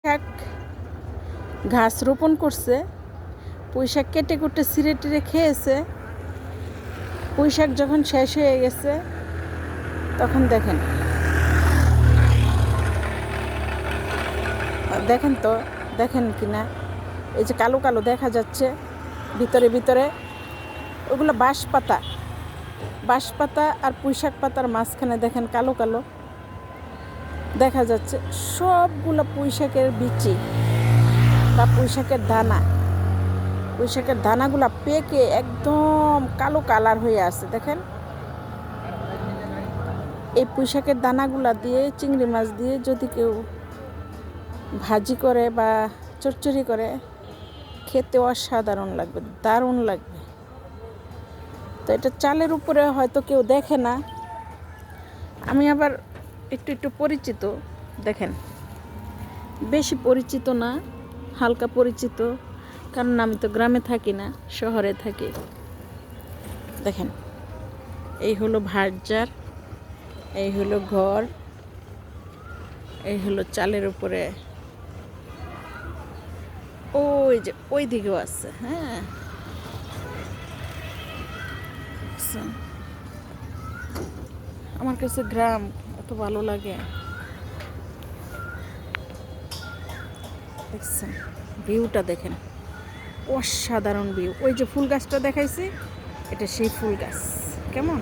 শাক ঘাস রোপণ করছে, পুঁই শাক কেটে কুটে ছিঁড়ে টিড়ে খেয়েছে। পুঁই শাক যখন শেষ হয়ে গেছে তখন দেখেন তো, দেখেন কিনা এই যে কালো কালো দেখা যাচ্ছে ভিতরে ভিতরে, ওগুলো বাঁশ পাতা আর পুঁই শাক পাতার মাঝখানে দেখেন কালো কালো দেখা যাচ্ছে। সবগুলো পুঁই শাকের বিচি বা পুঁই শাকের দানা, পুঁই শাকের দানাগুলো পেকে একদম কালো কালার হয়ে আছে। দেখেন এই পুঁই শাকের দানাগুলা দিয়ে চিংড়ি মাছ দিয়ে যদি কেউ ভাজি করে বা চচ্চড়ি করে, খেতে অসাধারণ লাগবে, দারুণ লাগবে। তো এটা চালের উপরে হয়তো কেউ দেখে না, আমি আবার একটু একটু পরিচিত। দেখেন বেশি পরিচিত না, হালকা পরিচিত, কারণ আমি তো গ্রামে থাকি না, শহরে থাকি। দেখেন এই হলো ভাতজার, এই হলো ঘর, এই হলো চালের উপরে, ওই যে ওই দিকেও আছে। হ্যাঁ, আমার কাছে গ্রাম এত ভালো লাগে। দেখছেন ভিউটা, দেখেন অসাধারণ ভিউ। ওই যে ফুল গাছটা দেখাইছি, এটা সেই ফুল গাছ। কেমন